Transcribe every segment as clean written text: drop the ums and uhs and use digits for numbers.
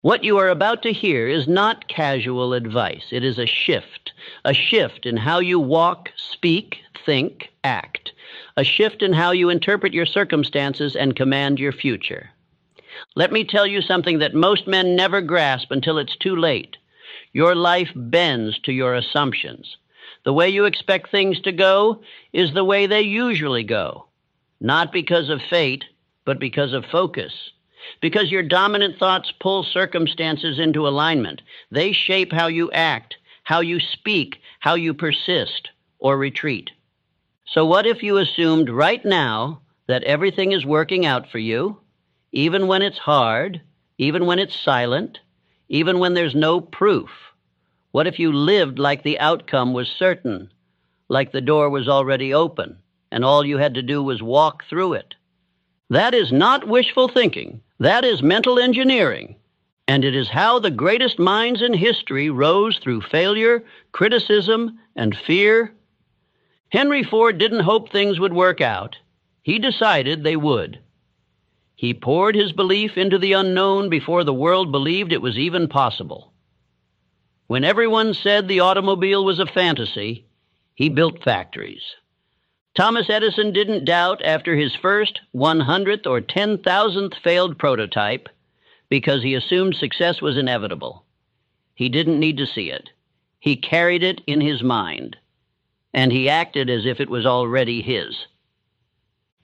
What you are about to hear is not casual advice. It is a shift in how you walk, speak, think, act, a shift in how you interpret your circumstances and command your future. Let me tell you something that most men never grasp until it's too late. Your life bends to your assumptions. The way you expect things to go is the way they usually go, not because of fate, but because of focus. Because your dominant thoughts pull circumstances into alignment. They shape how you act, how you speak, how you persist or retreat. So what if you assumed right now that everything is working out for you, even when it's hard, even when it's silent, even when there's no proof? What if you lived like the outcome was certain, like the door was already open, and all you had to do was walk through it? That is not wishful thinking. That is mental engineering. And it is how the greatest minds in history rose through failure, criticism, and fear. Henry Ford didn't hope things would work out. He decided they would. He poured his belief into the unknown before the world believed it was even possible. When everyone said the automobile was a fantasy, he built factories. Thomas Edison didn't doubt after his first 100th or 10,000th failed prototype because he assumed success was inevitable. He didn't need to see it. He carried it in his mind, and he acted as if it was already his.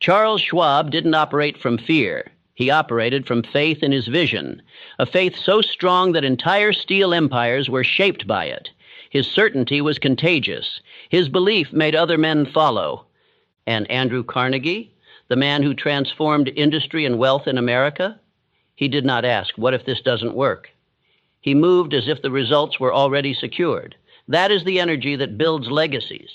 Charles Schwab didn't operate from fear. He operated from faith in his vision, a faith so strong that entire steel empires were shaped by it. His certainty was contagious. His belief made other men follow. And Andrew Carnegie, the man who transformed industry and wealth in America, he did not ask, what if this doesn't work? He moved as if the results were already secured. That is the energy that builds legacies.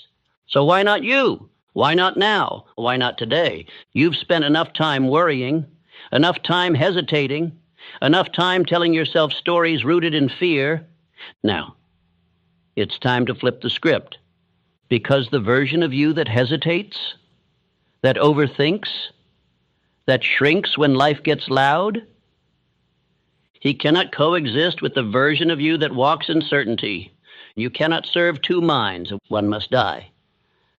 So why not you? Why not now? Why not today? You've spent enough time worrying, enough time hesitating, enough time telling yourself stories rooted in fear. Now, it's time to flip the script. Because the version of you that hesitates, that overthinks, that shrinks when life gets loud, he cannot coexist with the version of you that walks in certainty. You cannot serve two minds. One must die.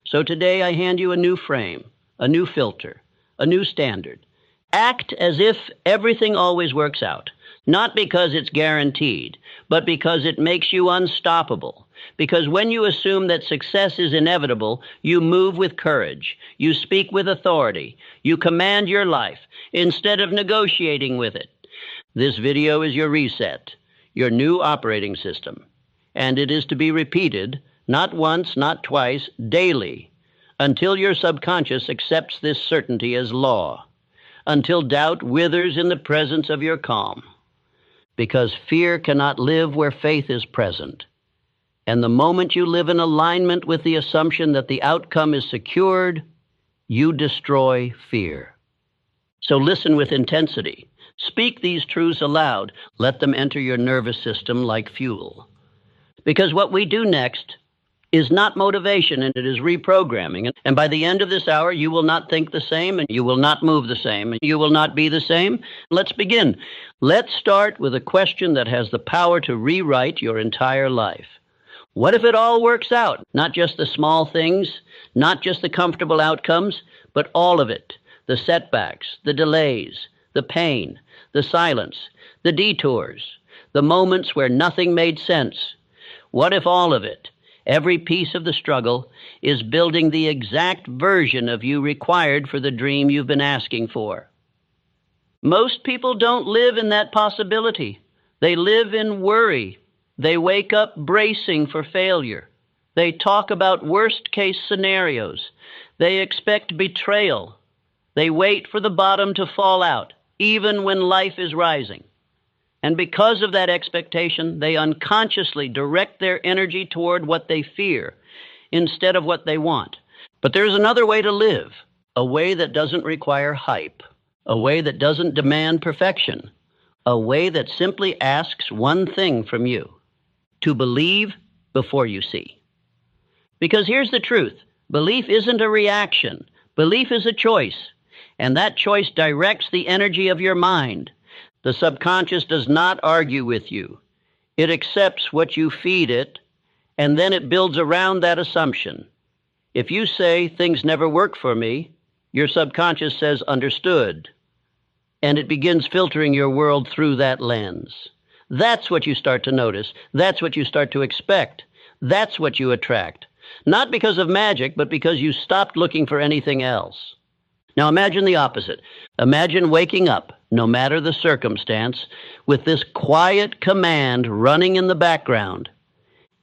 So today I hand you a new frame, a new filter, a new standard. Act as if everything always works out, not because it's guaranteed, but because it makes you unstoppable. Because when you assume that success is inevitable, you move with courage, you speak with authority, you command your life instead of negotiating with it. This video is your reset, your new operating system, and it is to be repeated, not once, not twice, daily, until your subconscious accepts this certainty as law, until doubt withers in the presence of your calm. Because fear cannot live where faith is present. And the moment you live in alignment with the assumption that the outcome is secured, you destroy fear. So listen with intensity. Speak these truths aloud. Let them enter your nervous system like fuel. Because what we do next is not motivation, and it is reprogramming. And by the end of this hour, you will not think the same, and you will not move the same, and you will not be the same. Let's begin. Let's start with a question that has the power to rewrite your entire life. What if it all works out? Not just the small things, not just the comfortable outcomes, but all of it. The setbacks, the delays, the pain, the silence, the detours, the moments where nothing made sense. What if all of it, every piece of the struggle, is building the exact version of you required for the dream you've been asking for? Most people don't live in that possibility. They live in worry. They wake up bracing for failure. They talk about worst-case scenarios. They expect betrayal. They wait for the bottom to fall out, even when life is rising. And because of that expectation, they unconsciously direct their energy toward what they fear instead of what they want. But there's another way to live, a way that doesn't require hype, a way that doesn't demand perfection, a way that simply asks one thing from you: to believe before you see. Because here's the truth. Belief isn't a reaction. Belief is a choice. And that choice directs the energy of your mind. The subconscious does not argue with you. It accepts what you feed it, and then it builds around that assumption. If you say, things never work for me, your subconscious says, understood. And it begins filtering your world through that lens. That's what you start to notice. That's what you start to expect. That's what you attract. Not because of magic, but because you stopped looking for anything else. Now imagine the opposite. Imagine waking up, no matter the circumstance, with this quiet command running in the background.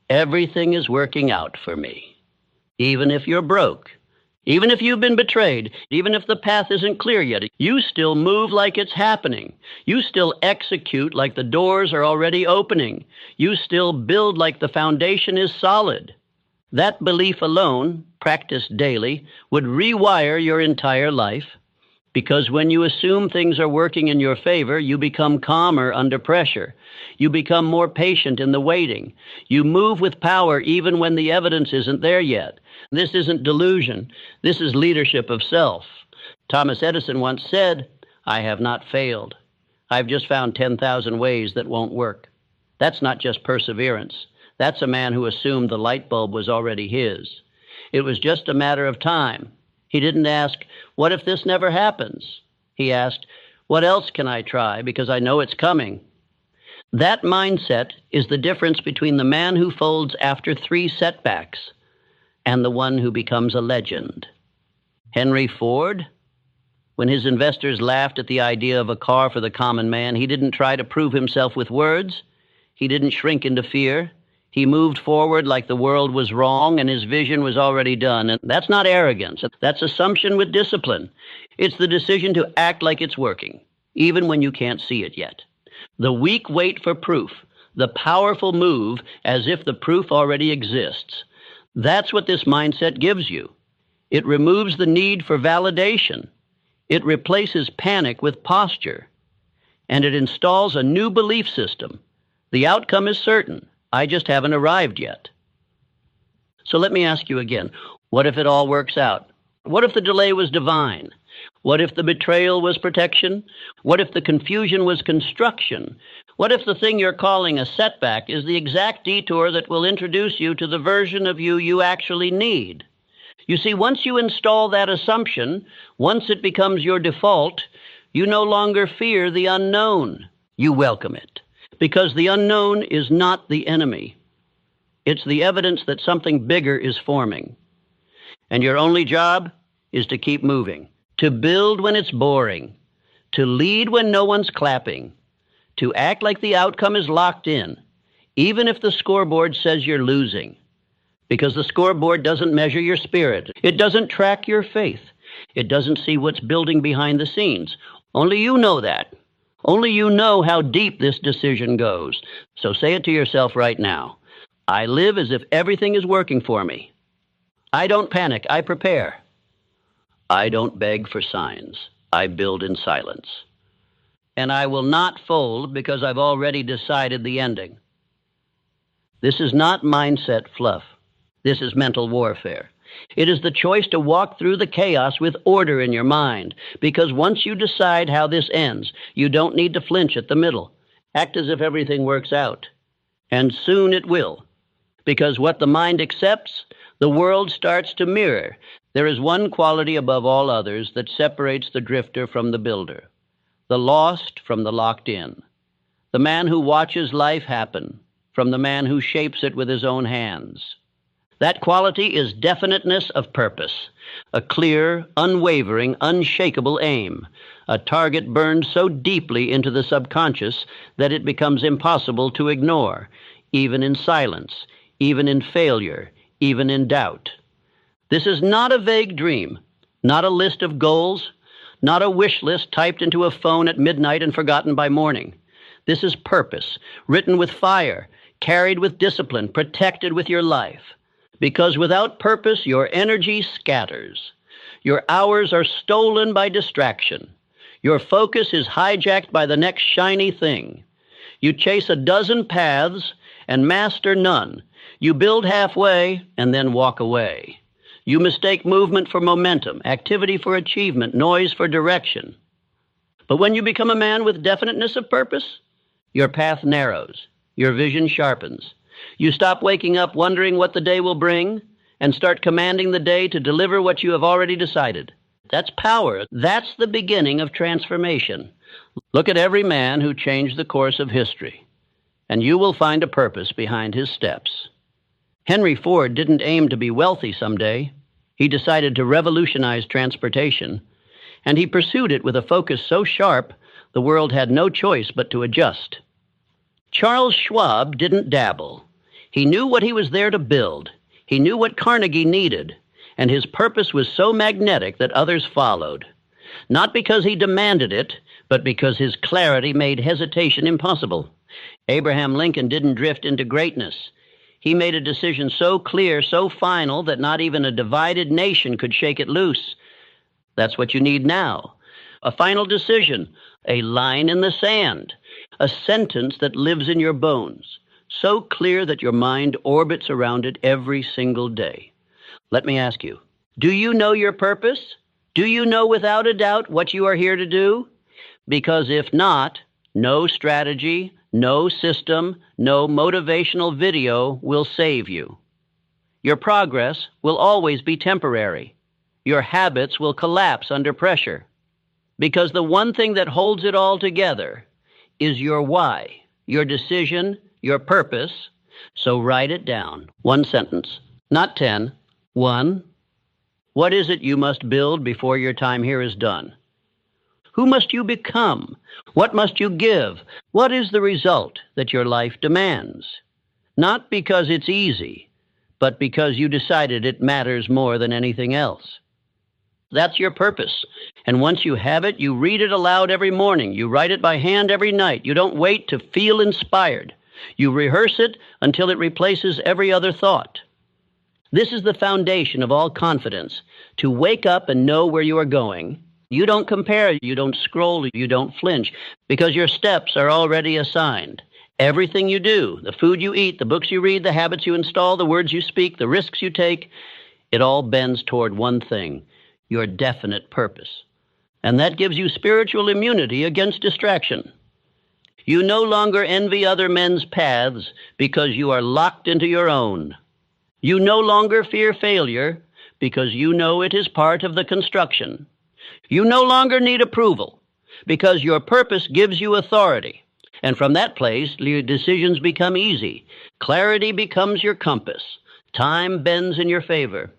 Everything is working out for me. Even if you're broke, even if you've been betrayed, even if the path isn't clear yet, you still move like it's happening. You still execute like the doors are already opening. You still build like the foundation is solid. That belief alone, practiced daily, would rewire your entire life, because when you assume things are working in your favor, you become calmer under pressure. You become more patient in the waiting. You move with power even when the evidence isn't there yet. This isn't delusion. This is leadership of self. Thomas Edison once said, "I have not failed. I've just found 10,000 ways that won't work." That's not just perseverance. That's a man who assumed the light bulb was already his. It was just a matter of time. He didn't ask, what if this never happens? He asked, what else can I try because I know it's coming? That mindset is the difference between the man who folds after 3 setbacks and the one who becomes a legend. Henry Ford, when his investors laughed at the idea of a car for the common man, he didn't try to prove himself with words. He didn't shrink into fear. He moved forward like the world was wrong and his vision was already done. And that's not arrogance. That's assumption with discipline. It's the decision to act like it's working, even when you can't see it yet. The weak wait for proof. The powerful move as if the proof already exists. That's what this mindset gives you. It removes the need for validation. It replaces panic with posture. And it installs a new belief system. The outcome is certain. I just haven't arrived yet. So let me ask you again, what if it all works out? What if the delay was divine? What if the betrayal was protection? What if the confusion was construction? What if the thing you're calling a setback is the exact detour that will introduce you to the version of you you actually need? You see, once you install that assumption, once it becomes your default, you no longer fear the unknown. You welcome it. Because the unknown is not the enemy. It's the evidence that something bigger is forming. And your only job is to keep moving, to build when it's boring, to lead when no one's clapping, to act like the outcome is locked in, even if the scoreboard says you're losing. Because the scoreboard doesn't measure your spirit. It doesn't track your faith. It doesn't see what's building behind the scenes. Only you know that. Only you know how deep this decision goes. So say it to yourself right now. I live as if everything is working for me. I don't panic, I prepare. I don't beg for signs. I build in silence. And I will not fold because I've already decided the ending. This is not mindset fluff. This is mental warfare. It is the choice to walk through the chaos with order in your mind, because once you decide how this ends, you don't need to flinch at the middle. Act as if everything works out. And soon it will, because what the mind accepts, the world starts to mirror. There is one quality above all others that separates the drifter from the builder, the lost from the locked in, the man who watches life happen from the man who shapes it with his own hands. That quality is definiteness of purpose, a clear, unwavering, unshakable aim, a target burned so deeply into the subconscious that it becomes impossible to ignore, even in silence, even in failure, even in doubt. This is not a vague dream, not a list of goals, not a wish list typed into a phone at midnight and forgotten by morning. This is purpose, written with fire, carried with discipline, protected with your life. Because without purpose, your energy scatters. Your hours are stolen by distraction. Your focus is hijacked by the next shiny thing. You chase a dozen paths and master none. You build halfway and then walk away. You mistake movement for momentum, activity for achievement, noise for direction. But when you become a man with definiteness of purpose, your path narrows, your vision sharpens. You stop waking up wondering what the day will bring and start commanding the day to deliver what you have already decided. That's power. That's the beginning of transformation. Look at every man who changed the course of history, and you will find a purpose behind his steps. Henry Ford didn't aim to be wealthy someday. He decided to revolutionize transportation, and he pursued it with a focus so sharp the world had no choice but to adjust. Charles Schwab didn't dabble. He knew what he was there to build. He knew what Carnegie needed, and his purpose was so magnetic that others followed. Not because he demanded it, but because his clarity made hesitation impossible. Abraham Lincoln didn't drift into greatness. He made a decision so clear, so final, that not even a divided nation could shake it loose. That's what you need now. A final decision, a line in the sand, a sentence that lives in your bones, so clear that your mind orbits around it every single day. Let me ask you, do you know your purpose? Do you know without a doubt what you are here to do? Because if not, no strategy, no system, no motivational video will save you. Your progress will always be temporary. Your habits will collapse under pressure. Because the one thing that holds it all together is your why, your decision, your purpose. So write it down. One sentence, not 10. 1. What is it you must build before your time here is done? Who must you become? What must you give? What is the result that your life demands? Not because it's easy, but because you decided it matters more than anything else. That's your purpose. And once you have it, you read it aloud every morning. You write it by hand every night. You don't wait to feel inspired. You rehearse it until it replaces every other thought. This is the foundation of all confidence, to wake up and know where you are going. You don't compare, you don't scroll, you don't flinch, because your steps are already assigned. Everything you do, the food you eat, the books you read, the habits you install, the words you speak, the risks you take, it all bends toward one thing, your definite purpose. And that gives you spiritual immunity against distraction. You no longer envy other men's paths because you are locked into your own. You no longer fear failure because you know it is part of the construction. You no longer need approval because your purpose gives you authority. And from that place, your decisions become easy. Clarity becomes your compass. Time bends in your favor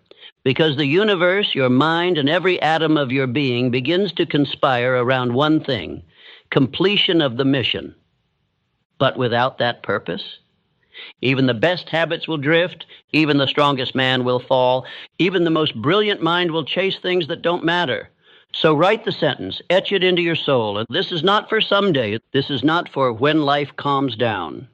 because the universe, your mind, and every atom of your being begins to conspire around one thing, completion of the mission. But without that purpose, even the best habits will drift, even the strongest man will fall, even the most brilliant mind will chase things that don't matter. So write the sentence, etch it into your soul. And this is not for someday. This is not for when life calms down.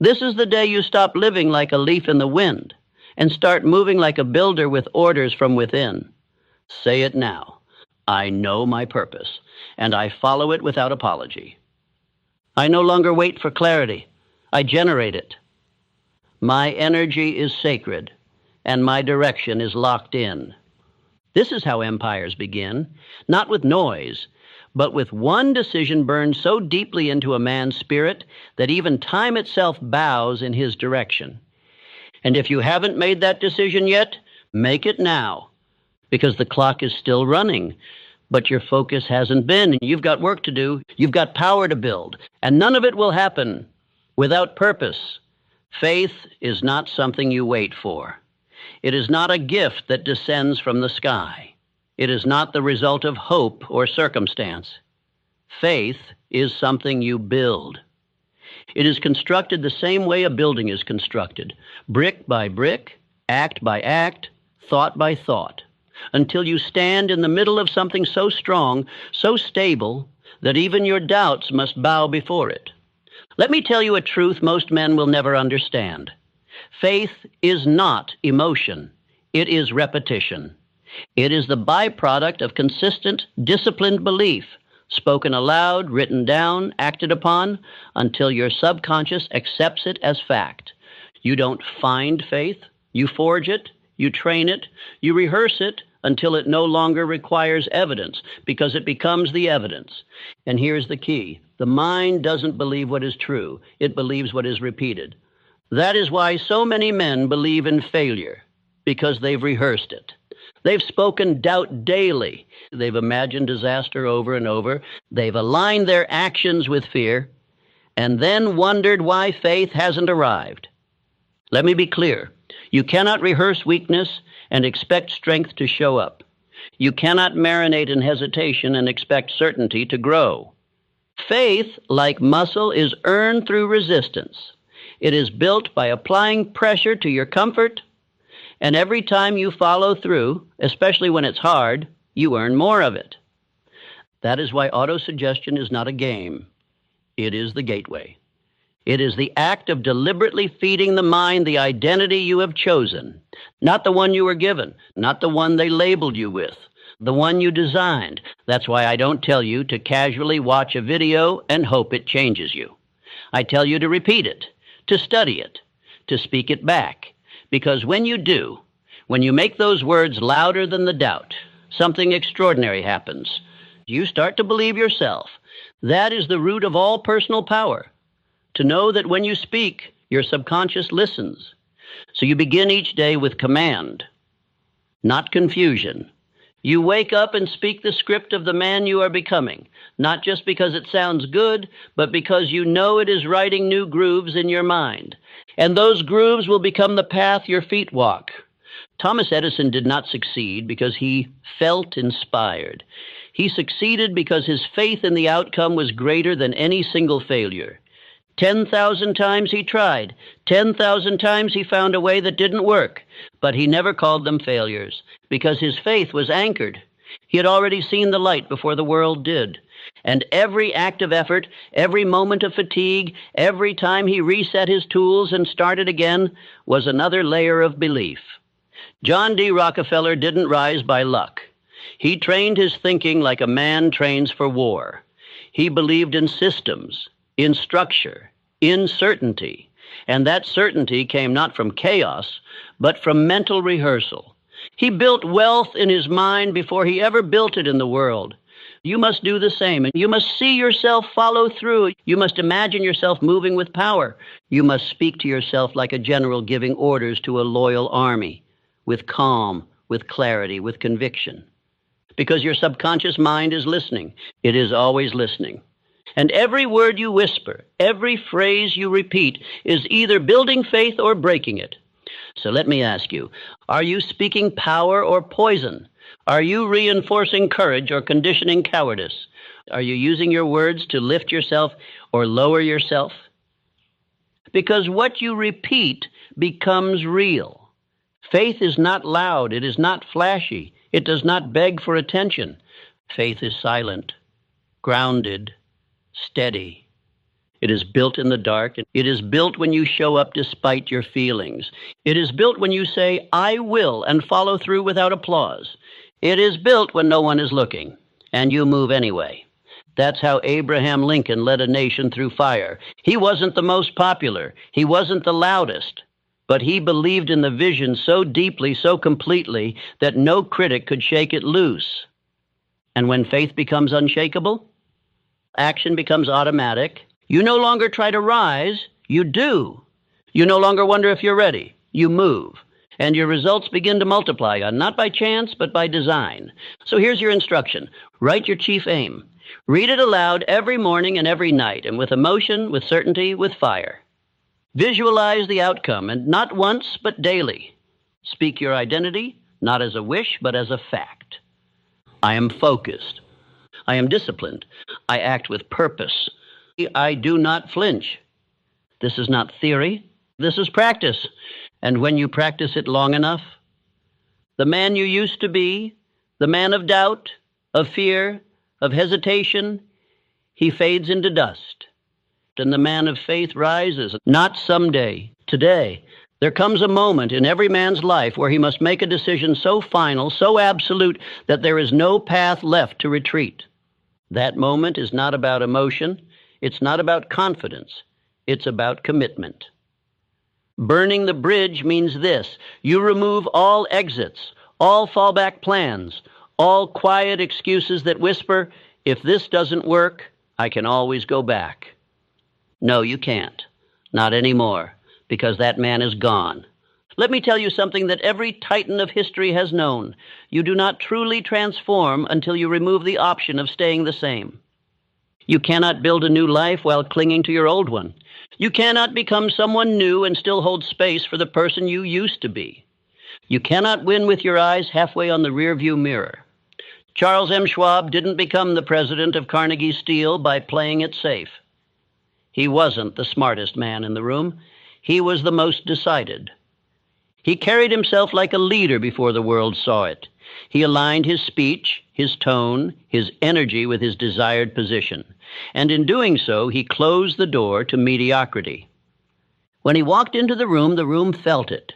This is the day you stop living like a leaf in the wind and start moving like a builder with orders from within. Say it now. I know my purpose, and I follow it without apology. I no longer wait for clarity. I generate it. My energy is sacred, and my direction is locked in. This is how empires begin, not with noise, but with one decision burned so deeply into a man's spirit that even time itself bows in his direction. And if you haven't made that decision yet, make it now, because the clock is still running, but your focus hasn't been. You've got work to do. You've got power to build, and none of it will happen without purpose. Faith is not something you wait for. It is not a gift that descends from the sky. It is not the result of hope or circumstance. Faith is something you build. It is constructed the same way a building is constructed, brick by brick, act by act, thought by thought, until you stand in the middle of something so strong, so stable, that even your doubts must bow before it. Let me tell you a truth most men will never understand. Faith is not emotion. It is repetition. It is the byproduct of consistent, disciplined belief, spoken aloud, written down, acted upon, until your subconscious accepts it as fact. You don't find faith. You forge it. You train it. You rehearse it until it no longer requires evidence, because it becomes the evidence. And here's the key. The mind doesn't believe what is true. It believes what is repeated. That is why so many men believe in failure, because they've rehearsed it. They've spoken doubt daily. They've imagined disaster over and over. They've aligned their actions with fear, and then wondered why faith hasn't arrived. Let me be clear. You cannot rehearse weakness and expect strength to show up. You cannot marinate in hesitation and expect certainty to grow. Faith, like muscle, is earned through resistance. It is built by applying pressure to your comfort, and every time you follow through, especially when it's hard, you earn more of it. That is why autosuggestion is not a game. It is the gateway. It is the act of deliberately feeding the mind the identity you have chosen, not the one you were given, not the one they labeled you with, the one you designed. That's why I don't tell you to casually watch a video and hope it changes you. I tell you to repeat it, to study it, to speak it back. Because when you do, when you make those words louder than the doubt, something extraordinary happens. You start to believe yourself. That is the root of all personal power. To know that when you speak, your subconscious listens. So you begin each day with command, not confusion. You wake up and speak the script of the man you are becoming, not just because it sounds good, but because you know it is writing new grooves in your mind. And those grooves will become the path your feet walk. Thomas Edison did not succeed because he felt inspired. He succeeded because his faith in the outcome was greater than any single failure. 10,000 times he tried. 10,000 times he found a way that didn't work. But he never called them failures because his faith was anchored. He had already seen the light before the world did. And every act of effort, every moment of fatigue, every time he reset his tools and started again was another layer of belief. John D. Rockefeller didn't rise by luck. He trained his thinking like a man trains for war. He believed in systems, in structure, in certainty. And that certainty came not from chaos, but from mental rehearsal. He built wealth in his mind before he ever built it in the world. You must do the same, and you must see yourself follow through. You must imagine yourself moving with power. You must speak to yourself like a general giving orders to a loyal army, with calm, with clarity, with conviction. Because your subconscious mind is listening. It is always listening. And every word you whisper, every phrase you repeat is either building faith or breaking it. So let me ask you, are you speaking power or poison? Are you reinforcing courage or conditioning cowardice? Are you using your words to lift yourself or lower yourself? Because what you repeat becomes real. Faith is not loud. It is not flashy. It does not beg for attention. Faith is silent, grounded, steady. It is built in the dark. It is built when you show up despite your feelings. It is built when you say, I will, and follow through without applause. It is built when no one is looking, and you move anyway. That's how Abraham Lincoln led a nation through fire. He wasn't the most popular. He wasn't the loudest. But he believed in the vision so deeply, so completely, that no critic could shake it loose. And when faith becomes unshakable, action becomes automatic. You no longer try to rise, you do. You no longer wonder if you're ready, you move. And your results begin to multiply, not by chance, but by design. So here's your instruction. Write your chief aim. Read it aloud every morning and every night, and with emotion, with certainty, with fire. Visualize the outcome, and not once, but daily. Speak your identity, not as a wish, but as a fact. I am focused. I am disciplined. I act with purpose. I do not flinch. This is not theory. This is practice. And when you practice it long enough, the man you used to be, the man of doubt, of fear, of hesitation, he fades into dust. And the man of faith rises, not someday, today. There comes a moment in every man's life where he must make a decision so final, so absolute, that there is no path left to retreat. That moment is not about emotion. It's not about confidence. It's about commitment. Burning the bridge means this. You remove all exits, all fallback plans, all quiet excuses that whisper, if this doesn't work, I can always go back. No, you can't. Not anymore, because that man is gone. Let me tell you something that every titan of history has known. You do not truly transform until you remove the option of staying the same. You cannot build a new life while clinging to your old one. You cannot become someone new and still hold space for the person you used to be. You cannot win with your eyes halfway on the rearview mirror. Charles M. Schwab didn't become the president of Carnegie Steel by playing it safe. He wasn't the smartest man in the room. He was the most decided. He carried himself like a leader before the world saw it. He aligned his speech, his tone, his energy with his desired position. And in doing so, he closed the door to mediocrity. When he walked into the room felt it.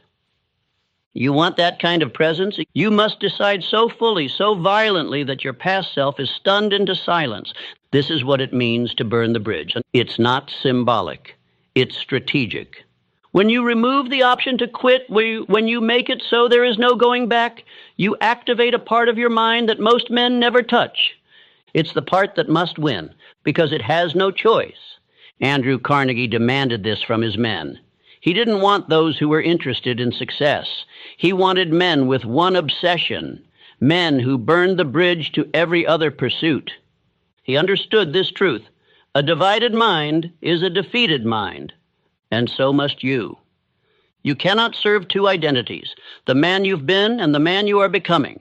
You want that kind of presence? You must decide so fully, so violently that your past self is stunned into silence. This is what it means to burn the bridge. It's not symbolic. It's strategic. When you remove the option to quit, when you make it so there is no going back, you activate a part of your mind that most men never touch. It's the part that must win, because it has no choice. Andrew Carnegie demanded this from his men. He didn't want those who were interested in success. He wanted men with one obsession, men who burned the bridge to every other pursuit. He understood this truth. A divided mind is a defeated mind. And so must you. You cannot serve two identities, the man you've been and the man you are becoming.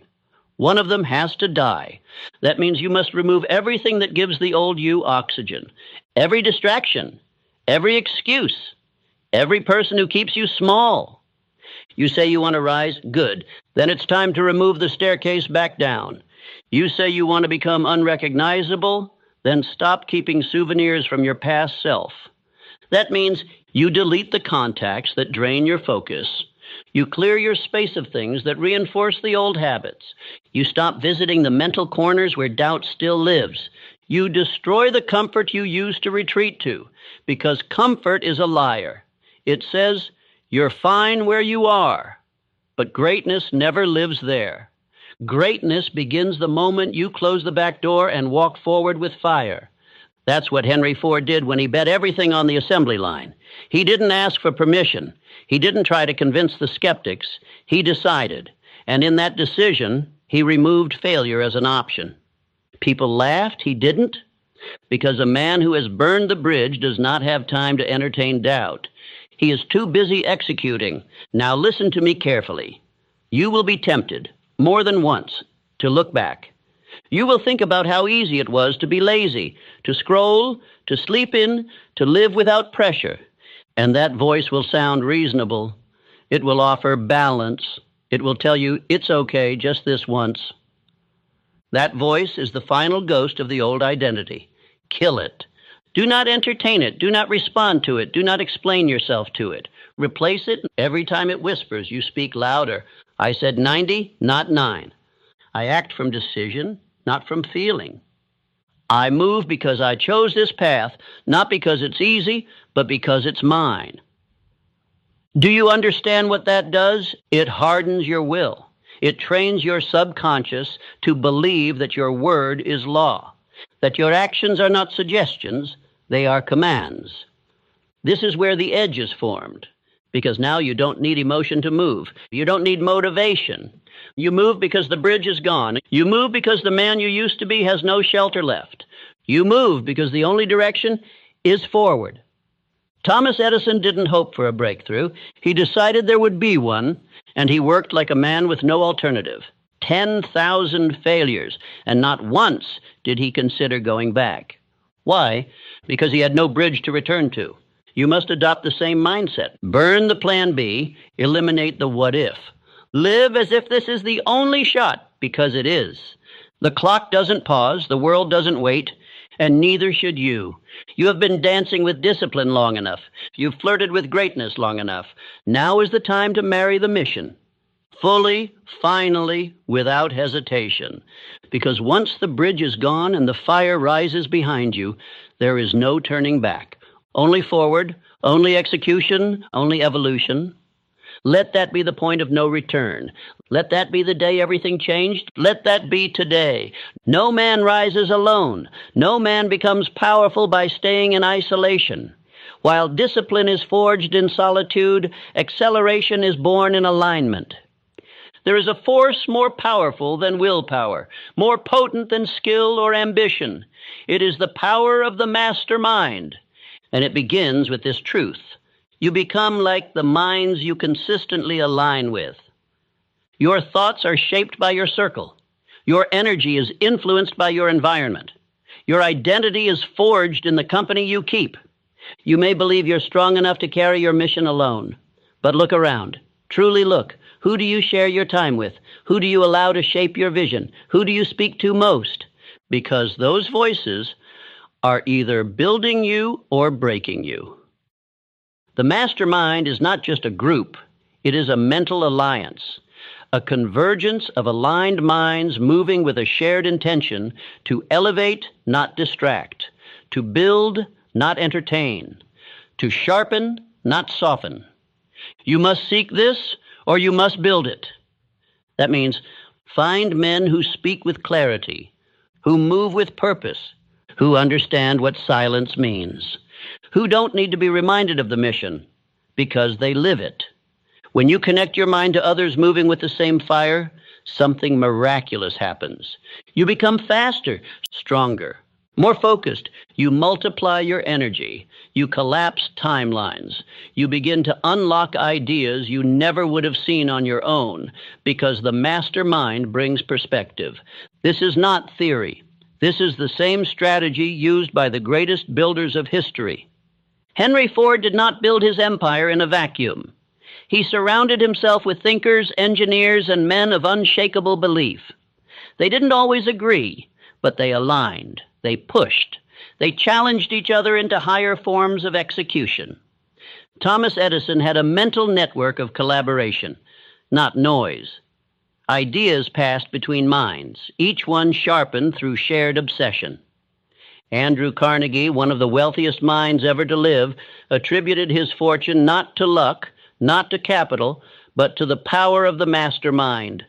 One of them has to die. That means you must remove everything that gives the old you oxygen, every distraction, every excuse, every person who keeps you small. You say you want to rise? Good. Then it's time to remove the staircase back down. You say you want to become unrecognizable? Then stop keeping souvenirs from your past self. That means you delete the contacts that drain your focus. You clear your space of things that reinforce the old habits. You stop visiting the mental corners where doubt still lives. You destroy the comfort you used to retreat to, because comfort is a liar. It says, you're fine where you are, but greatness never lives there. Greatness begins the moment you close the back door and walk forward with fire. That's what Henry Ford did when he bet everything on the assembly line. He didn't ask for permission. He didn't try to convince the skeptics. He decided. And in that decision, he removed failure as an option. People laughed. He didn't. Because a man who has burned the bridge does not have time to entertain doubt. He is too busy executing. Now listen to me carefully. You will be tempted, more than once, to look back. You will think about how easy it was to be lazy, to scroll, to sleep in, to live without pressure. And that voice will sound reasonable. It will offer balance. It will tell you, it's okay, just this once. That voice is the final ghost of the old identity. Kill it. Do not entertain it. Do not respond to it. Do not explain yourself to it. Replace it. Every time it whispers, you speak louder. I said 90, not 9. I act from decision, not from feeling. I move because I chose this path, not because it's easy, but because it's mine. Do you understand what that does? It hardens your will. It trains your subconscious to believe that your word is law, that your actions are not suggestions, they are commands. This is where the edge is formed, because now you don't need emotion to move. You don't need motivation. You move because the bridge is gone. You move because the man you used to be has no shelter left. You move because the only direction is forward. Thomas Edison didn't hope for a breakthrough. He decided there would be one, and he worked like a man with no alternative. 10,000 failures, and not once did he consider going back. Why? Because he had no bridge to return to. You must adopt the same mindset. Burn the plan B, eliminate the what if. Live as if this is the only shot, because it is. The clock doesn't pause, the world doesn't wait, and neither should you. You have been dancing with discipline long enough. You've flirted with greatness long enough. Now is the time to marry the mission. Fully, finally, without hesitation. Because once the bridge is gone and the fire rises behind you, there is no turning back. Only forward, only execution, only evolution. Let that be the point of no return. Let that be the day everything changed. Let that be today. No man rises alone. No man becomes powerful by staying in isolation. While discipline is forged in solitude, acceleration is born in alignment. There is a force more powerful than willpower, more potent than skill or ambition. It is the power of the mastermind, and it begins with this truth. You become like the minds you consistently align with. Your thoughts are shaped by your circle. Your energy is influenced by your environment. Your identity is forged in the company you keep. You may believe you're strong enough to carry your mission alone, but look around. Truly look. Who do you share your time with? Who do you allow to shape your vision? Who do you speak to most? Because those voices are either building you or breaking you. The mastermind is not just a group. It is a mental alliance, a convergence of aligned minds moving with a shared intention to elevate, not distract, to build, not entertain, to sharpen, not soften. You must seek this, or you must build it. That means find men who speak with clarity, who move with purpose, who understand what silence means, who don't need to be reminded of the mission because they live it. When you connect your mind to others moving with the same fire, something miraculous happens. You become faster, stronger, more focused. You multiply your energy. You collapse timelines. You begin to unlock ideas you never would have seen on your own because the mastermind brings perspective. This is not theory. This is the same strategy used by the greatest builders of history. Henry Ford did not build his empire in a vacuum. He surrounded himself with thinkers, engineers, and men of unshakable belief. They didn't always agree, but they aligned. They pushed. They challenged each other into higher forms of execution. Thomas Edison had a mental network of collaboration, not noise. Ideas passed between minds, each one sharpened through shared obsession. Andrew Carnegie, one of the wealthiest minds ever to live, attributed his fortune not to luck, not to capital, but to the power of the mastermind,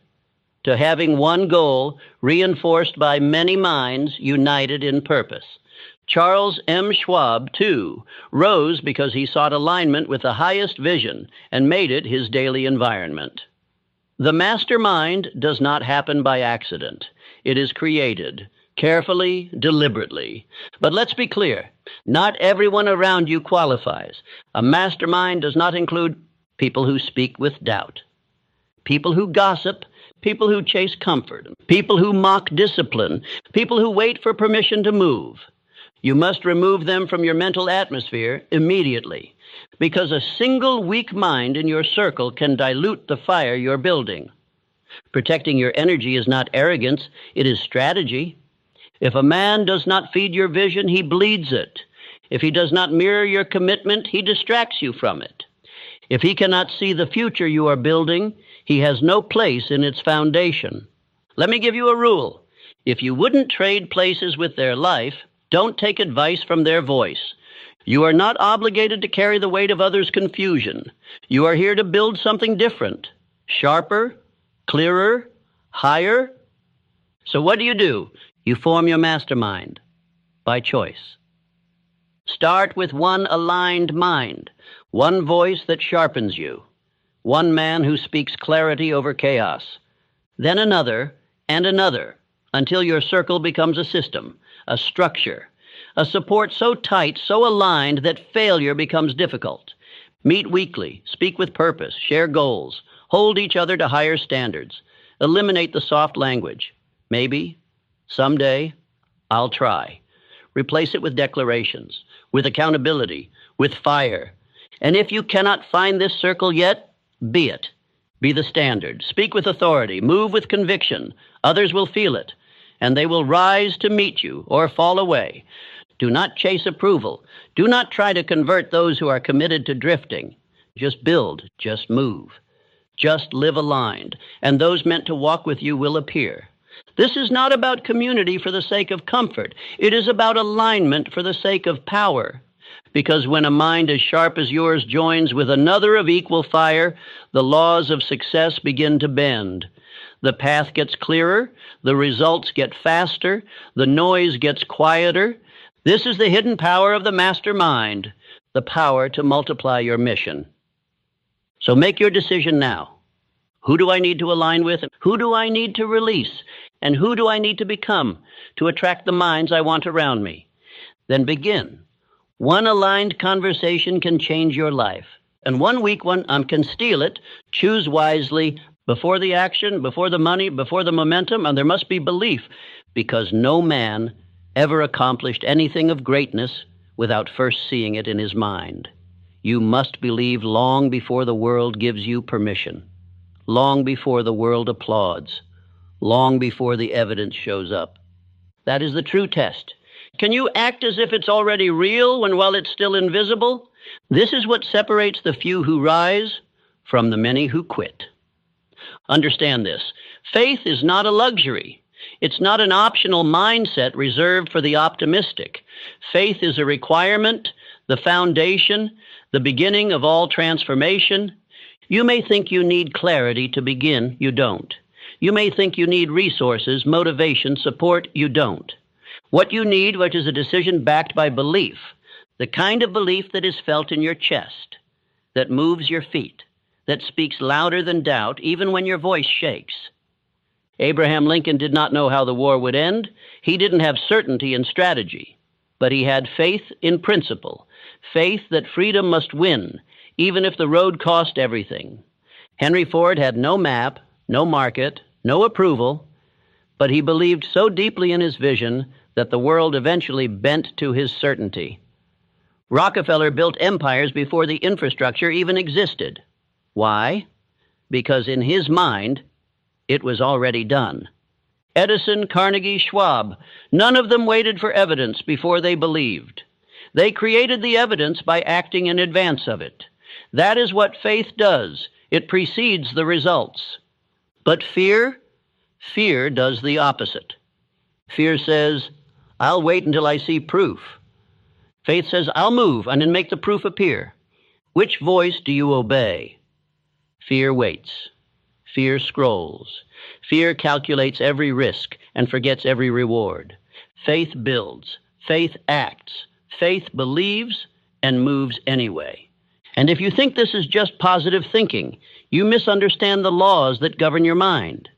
to having one goal reinforced by many minds united in purpose. Charles M. Schwab, too, rose because he sought alignment with the highest vision and made it his daily environment. The mastermind does not happen by accident. It is created carefully, deliberately. But let's be clear, not everyone around you qualifies. A mastermind does not include people who speak with doubt, people who gossip, people who chase comfort, people who mock discipline, people who wait for permission to move. You must remove them from your mental atmosphere immediately, because a single weak mind in your circle can dilute the fire you're building. Protecting your energy is not arrogance, it is strategy. If a man does not feed your vision, he bleeds it. If he does not mirror your commitment, he distracts you from it. If he cannot see the future you are building, he has no place in its foundation. Let me give you a rule. If you wouldn't trade places with their life, don't take advice from their voice. You are not obligated to carry the weight of others' confusion. You are here to build something different, sharper, clearer, higher. So what do? You form your mastermind by choice. Start with one aligned mind, one voice that sharpens you, one man who speaks clarity over chaos, then another and another, until your circle becomes a system, a structure, a support so tight, so aligned that failure becomes difficult. Meet weekly, speak with purpose, share goals, hold each other to higher standards, eliminate the soft language. Maybe, someday, I'll try. Replace it with declarations, with accountability, with fire. And if you cannot find this circle yet, be it. Be the standard. Speak with authority. Move with conviction. Others will feel it, and they will rise to meet you or fall away. Do not chase approval. Do not try to convert those who are committed to drifting. Just build. Just move. Just live aligned, and those meant to walk with you will appear. This is not about community for the sake of comfort. It is about alignment for the sake of power. Because when a mind as sharp as yours joins with another of equal fire, the laws of success begin to bend. The path gets clearer, the results get faster, the noise gets quieter. This is the hidden power of the master mind, the power to multiply your mission. So make your decision now. Who do I need to align with? Who do I need to release? And who do I need to become to attract the minds I want around me? Then begin. One aligned conversation can change your life. And one weak one can steal it. Choose wisely. Before the action, before the money, before the momentum, and there must be belief, because no man ever accomplished anything of greatness without first seeing it in his mind. You must believe long before the world gives you permission, long before the world applauds, long before the evidence shows up. That is the true test. Can you act as if it's already real while it's still invisible? This is what separates the few who rise from the many who quit. Understand this. Faith is not a luxury. It's not an optional mindset reserved for the optimistic. Faith is a requirement, the foundation, the beginning of all transformation. You may think you need clarity to begin. You don't. You may think you need resources, motivation, support. You don't. What you need, which is a decision backed by belief, the kind of belief that is felt in your chest, that moves your feet, that speaks louder than doubt, even when your voice shakes. Abraham Lincoln did not know how the war would end. He didn't have certainty in strategy, but he had faith in principle, faith that freedom must win, even if the road cost everything. Henry Ford had no map, no market, no approval, but he believed so deeply in his vision that the world eventually bent to his certainty. Rockefeller built empires before the infrastructure even existed. Why? Because in his mind, it was already done. Edison, Carnegie, Schwab, none of them waited for evidence before they believed. They created the evidence by acting in advance of it. That is what faith does. It precedes the results. But fear does the opposite. Fear says, I'll wait until I see proof. Faith says, I'll move and then make the proof appear. Which voice do you obey? Fear waits. Fear scrolls. Fear calculates every risk and forgets every reward. Faith builds. Faith acts. Faith believes and moves anyway. And if you think this is just positive thinking, you misunderstand the laws that govern your mind.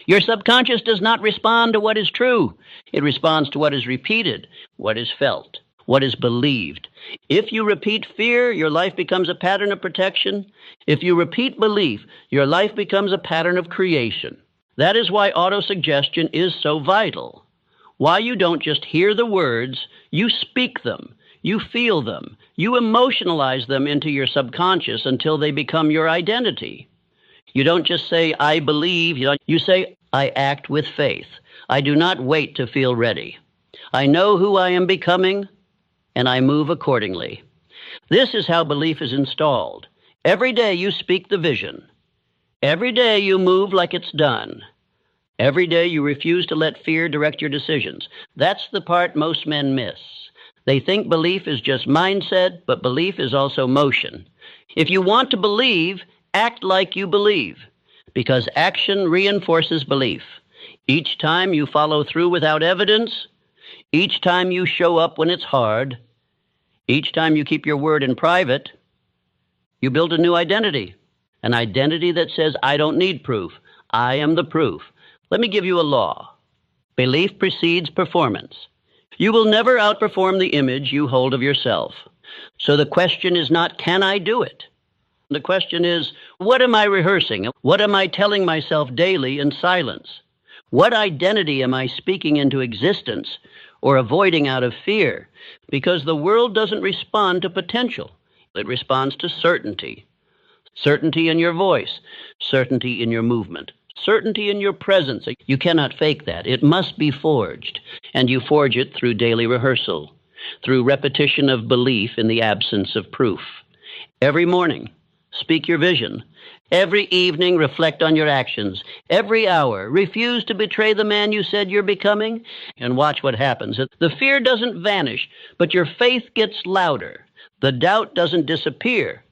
Your subconscious does not respond to what is true. It responds to what is repeated, what is felt, what is believed. If you repeat fear, your life becomes a pattern of protection. If you repeat belief, your life becomes a pattern of creation. That is why autosuggestion is so vital. Why you don't just hear the words, you speak them, you feel them, you emotionalize them into your subconscious until they become your identity. You don't just say, I believe. You say, I act with faith. I do not wait to feel ready. I know who I am becoming, and I move accordingly. This is how belief is installed. Every day you speak the vision. Every day you move like it's done. Every day you refuse to let fear direct your decisions. That's the part most men miss. They think belief is just mindset, but belief is also motion. If you want to believe, act like you believe, because action reinforces belief. Each time you follow through without evidence, each time you show up when it's hard, each time you keep your word in private, you build a new identity, an identity that says, I don't need proof. I am the proof. Let me give you a law. Belief precedes performance. You will never outperform the image you hold of yourself. So the question is not, can I do it? The question is, what am I rehearsing? What am I telling myself daily in silence? What identity am I speaking into existence or avoiding out of fear? Because the world doesn't respond to potential. It responds to certainty. Certainty in your voice, certainty in your movement, certainty in your presence. You cannot fake that. It must be forged. And you forge it through daily rehearsal, through repetition of belief in the absence of proof. Every morning, speak your vision. Every evening, reflect on your actions. Every hour, refuse to betray the man you said you're becoming, and watch what happens. The fear doesn't vanish, but your faith gets louder. The doubt doesn't disappear,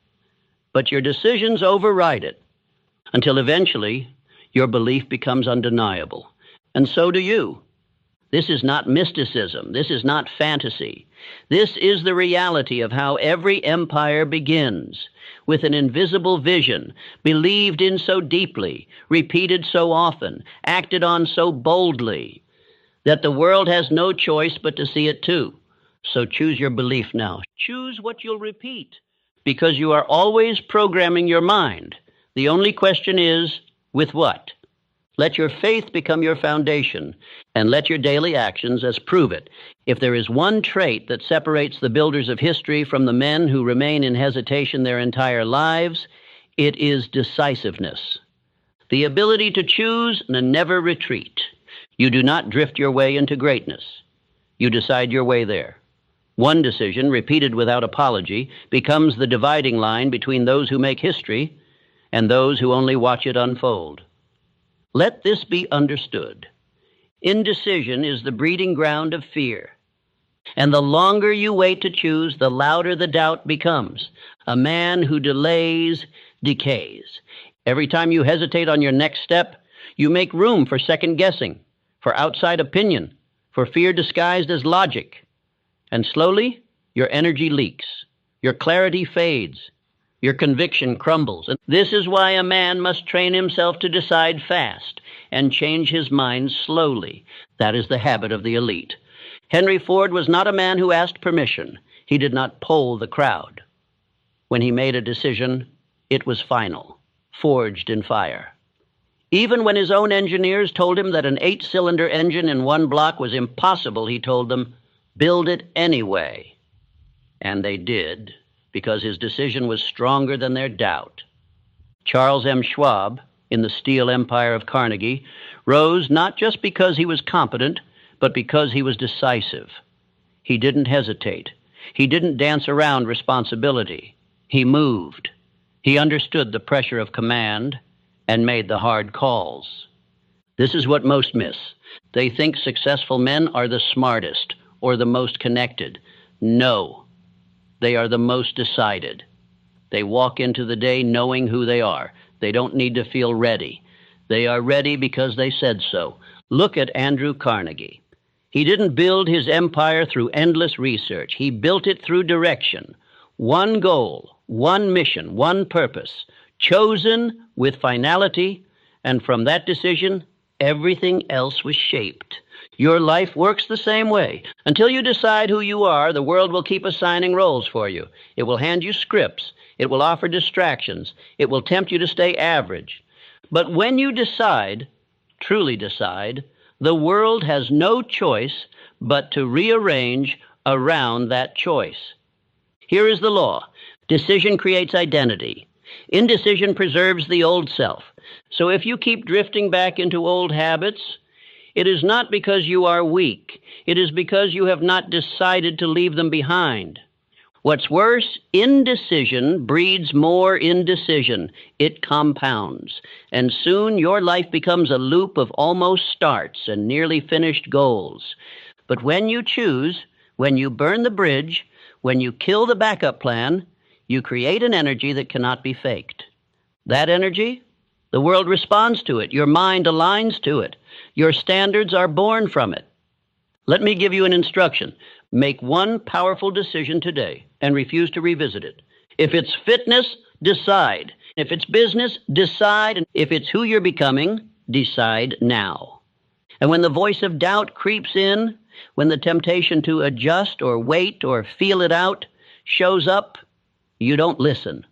but your decisions override it, until eventually your belief becomes undeniable. And so do you. This is not mysticism. This is not fantasy. This is the reality of how every empire begins, with an invisible vision, believed in so deeply, repeated so often, acted on so boldly, that the world has no choice but to see it too. So choose your belief now. Choose what you'll repeat, because you are always programming your mind. The only question is, with what? Let your faith become your foundation, and let your daily actions as prove it. If there is one trait that separates the builders of history from the men who remain in hesitation their entire lives, it is decisiveness. The ability to choose and never retreat. You do not drift your way into greatness. You decide your way there. One decision, repeated without apology, becomes the dividing line between those who make history and those who only watch it unfold. Let this be understood. Indecision is the breeding ground of fear. And the longer you wait to choose, the louder the doubt becomes. A man who delays decays. Every time you hesitate on your next step, you make room for second guessing, for outside opinion, for fear disguised as logic. And slowly, your energy leaks. Your clarity fades. Your conviction crumbles. And this is why a man must train himself to decide fast and change his mind slowly. That is the habit of the elite. Henry Ford was not a man who asked permission. He did not poll the crowd. When he made a decision, it was final, forged in fire. Even when his own engineers told him that an 8-cylinder engine in one block was impossible, he told them, "Build it anyway." And they did, because his decision was stronger than their doubt. Charles M. Schwab, in the steel empire of Carnegie, rose not just because he was competent, but because he was decisive. He didn't hesitate. He didn't dance around responsibility. He moved. He understood the pressure of command and made the hard calls. This is what most miss. They think successful men are the smartest or the most connected. No. They are the most decided. They walk into the day knowing who they are. They don't need to feel ready. They are ready because they said so. Look at Andrew Carnegie. He didn't build his empire through endless research. He built it through direction. One goal, one mission, one purpose, chosen with finality, and from that decision, everything else was shaped. Your life works the same way. Until you decide who you are, the world will keep assigning roles for you. It will hand you scripts. It will offer distractions. It will tempt you to stay average. But when you decide, truly decide, the world has no choice but to rearrange around that choice. Here is the law. Decision creates identity. Indecision preserves the old self. So if you keep drifting back into old habits, it is not because you are weak. It is because you have not decided to leave them behind. What's worse, indecision breeds more indecision. It compounds. And soon your life becomes a loop of almost starts and nearly finished goals. But when you choose, when you burn the bridge, when you kill the backup plan, you create an energy that cannot be faked. That energy, the world responds to it. Your mind aligns to it. Your standards are born from it. Let me give you an instruction. Make one powerful decision today and refuse to revisit it. If it's fitness, decide. If it's business, decide. And if it's who you're becoming, decide now. And when the voice of doubt creeps in, when the temptation to adjust or wait or feel it out shows up, you don't listen,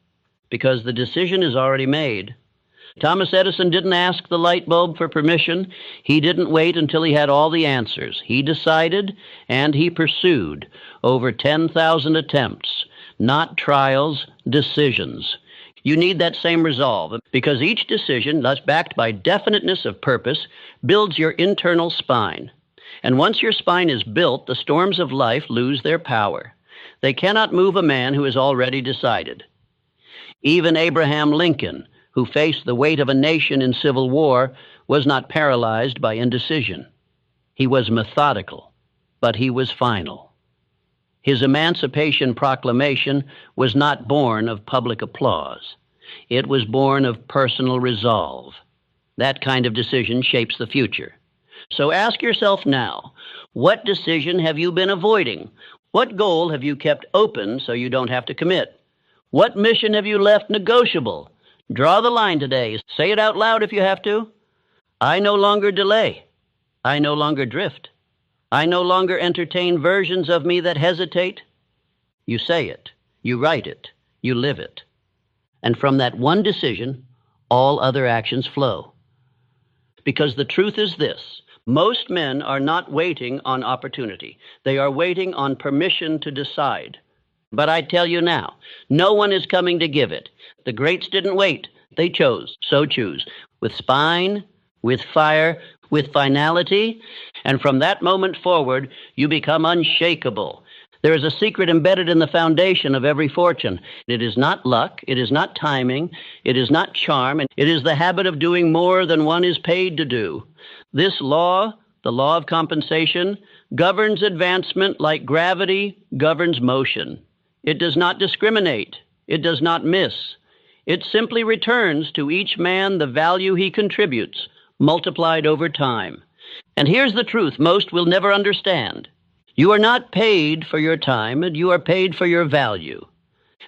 because the decision is already made. Thomas Edison didn't ask the light bulb for permission. He didn't wait until he had all the answers. He decided, and he pursued over 10,000 attempts, not trials, decisions. You need that same resolve, because each decision, thus backed by definiteness of purpose, builds your internal spine. And once your spine is built, the storms of life lose their power. They cannot move a man who has already decided. Even Abraham Lincoln, who faced the weight of a nation in civil war, was not paralyzed by indecision. He was methodical, but he was final. His Emancipation Proclamation was not born of public applause. It was born of personal resolve. That kind of decision shapes the future. So ask yourself now, what decision have you been avoiding? What goal have you kept open so you don't have to commit? What mission have you left negotiable? Draw the line today. Say it out loud if you have to. I no longer delay. I no longer drift. I no longer entertain versions of me that hesitate. You say it. You write it. You live it. And from that one decision, all other actions flow. Because the truth is this: most men are not waiting on opportunity. They are waiting on permission to decide. But I tell you now, no one is coming to give it. The greats didn't wait. They chose. So choose. With spine, with fire, with finality. And from that moment forward, you become unshakable. There is a secret embedded in the foundation of every fortune. It is not luck. It is not timing. It is not charm. It is the habit of doing more than one is paid to do. This law, the law of compensation, governs advancement like gravity governs motion. It does not discriminate. It does not miss. It simply returns to each man the value he contributes, multiplied over time. And here's the truth most will never understand. You are not paid for your time, and you are paid for your value.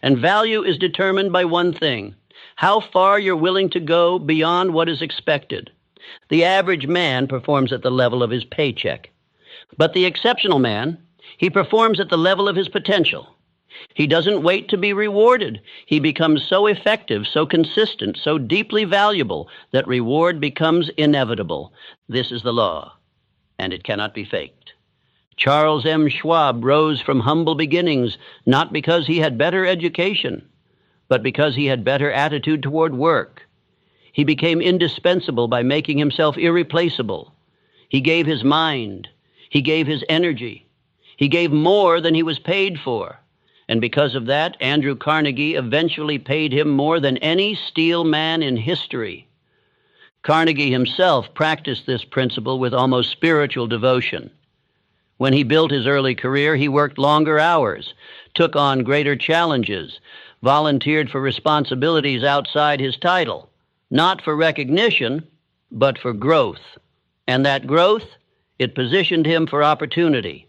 And value is determined by one thing: how far you're willing to go beyond what is expected. The average man performs at the level of his paycheck. But the exceptional man, he performs at the level of his potential. He doesn't wait to be rewarded. He becomes so effective, so consistent, so deeply valuable that reward becomes inevitable. This is the law, and it cannot be faked. Charles M. Schwab rose from humble beginnings not because he had better education, but because he had better attitude toward work. He became indispensable by making himself irreplaceable. He gave his mind. He gave his energy. He gave more than he was paid for. And because of that, Andrew Carnegie eventually paid him more than any steel man in history. Carnegie himself practiced this principle with almost spiritual devotion. When he built his early career, he worked longer hours, took on greater challenges, volunteered for responsibilities outside his title, not for recognition, but for growth. And that growth, it positioned him for opportunity.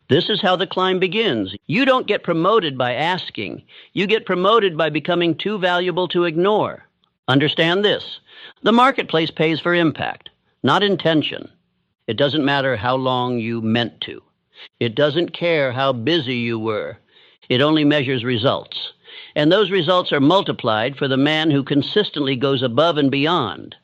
This is how the climb begins. You don't get promoted by asking. You get promoted by becoming too valuable to ignore. Understand this: the marketplace pays for impact, not intention. It doesn't matter how long you meant to. It doesn't care how busy you were. It only measures results. And those results are multiplied for the man who consistently goes above and beyond.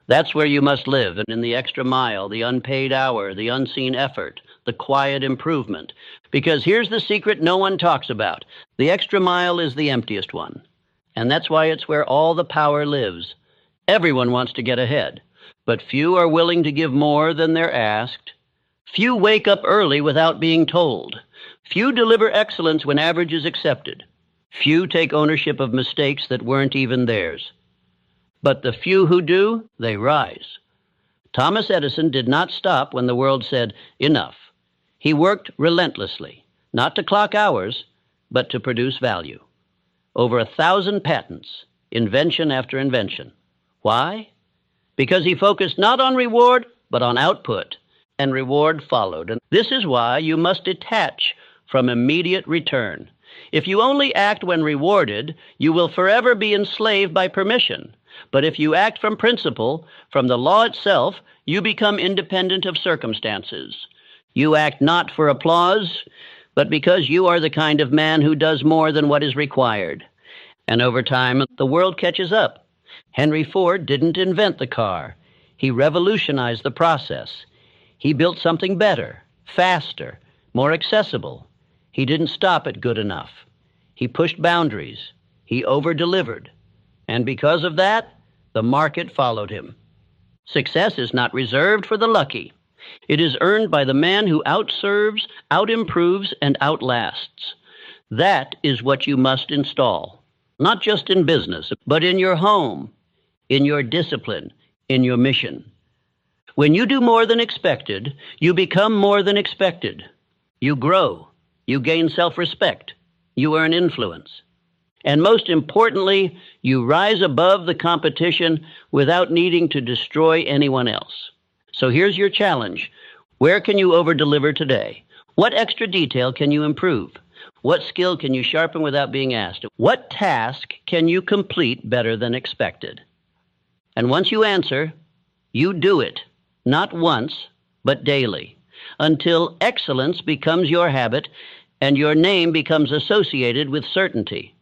That's where you must live, and in the extra mile, the unpaid hour, the unseen effort, the quiet improvement. Because here's the secret no one talks about. The extra mile is the emptiest one. And that's why it's where all the power lives. Everyone wants to get ahead, but few are willing to give more than they're asked. Few wake up early without being told. Few deliver excellence when average is accepted. Few take ownership of mistakes that weren't even theirs. But the few who do, they rise. Thomas Edison did not stop when the world said, enough. He worked relentlessly, not to clock hours, but to produce value. Over 1,000 patents, invention after invention. Why? Because he focused not on reward, but on output, and reward followed. And this is why you must detach from immediate return. If you only act when rewarded, you will forever be enslaved by permission. But if you act from principle, from the law itself, you become independent of circumstances. You act not for applause, but because you are the kind of man who does more than what is required. And over time, the world catches up. Henry Ford didn't invent the car. He revolutionized the process. He built something better, faster, more accessible. He didn't stop at good enough. He pushed boundaries. He over-delivered. And because of that, the market followed him. Success is not reserved for the lucky. It is earned by the man who outserves, outimproves, and outlasts. That is what you must install, not just in business, but in your home, in your discipline, in your mission. When you do more than expected, you become more than expected. You grow. You gain self-respect. You earn influence. And most importantly, you rise above the competition without needing to destroy anyone else. So here's your challenge. Where can you over-deliver today? What extra detail can you improve? What skill can you sharpen without being asked? What task can you complete better than expected? And once you answer, you do it, not once, but daily, until excellence becomes your habit and your name becomes associated with certainty.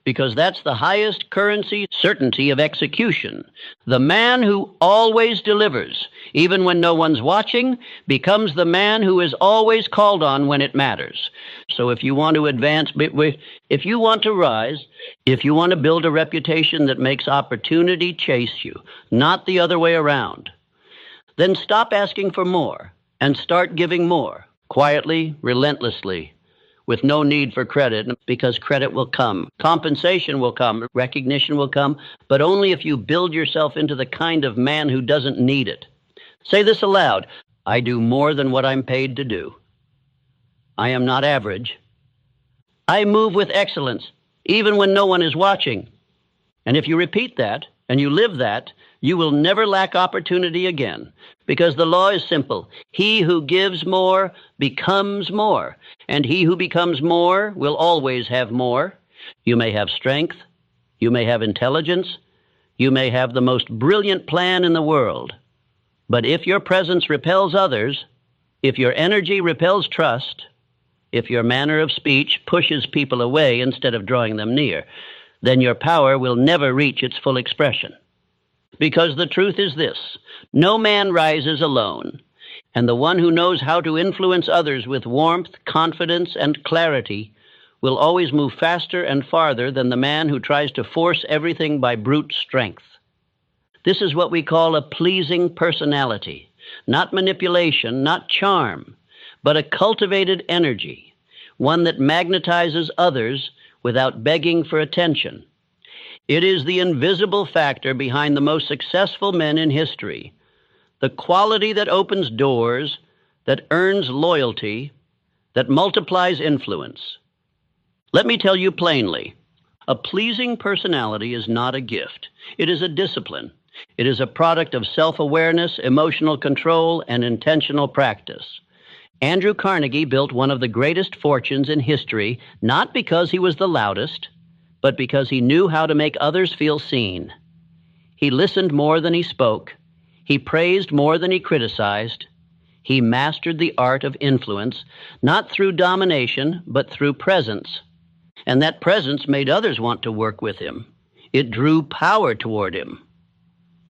Because that's the highest currency, certainty of execution. The man who always delivers, even when no one's watching, becomes the man who is always called on when it matters. So if you want to advance, if you want to rise, if you want to build a reputation that makes opportunity chase you, not the other way around, then stop asking for more and start giving more, quietly, relentlessly, with no need for credit, because credit will come. Compensation will come. Recognition will come, but only if you build yourself into the kind of man who doesn't need it. Say this aloud. I do more than what I'm paid to do. I am not average. I move with excellence, even when no one is watching. And if you repeat that, and you live that, you will never lack opportunity again, because the law is simple. He who gives more becomes more, and he who becomes more will always have more. You may have strength, you may have intelligence, you may have the most brilliant plan in the world, but if your presence repels others, if your energy repels trust, if your manner of speech pushes people away instead of drawing them near, then your power will never reach its full expression. Because the truth is this: no man rises alone, and the one who knows how to influence others with warmth, confidence, and clarity will always move faster and farther than the man who tries to force everything by brute strength. This is what we call a pleasing personality, not manipulation, not charm, but a cultivated energy, one that magnetizes others without begging for attention. It is the invisible factor behind the most successful men in history, the quality that opens doors, that earns loyalty, that multiplies influence. Let me tell you plainly, a pleasing personality is not a gift. It is a discipline. It is a product of self-awareness, emotional control, and intentional practice. Andrew Carnegie built one of the greatest fortunes in history, not because he was the loudest, but because he knew how to make others feel seen. He listened more than he spoke. He praised more than he criticized. He mastered the art of influence, not through domination, but through presence. And that presence made others want to work with him. It drew power toward him.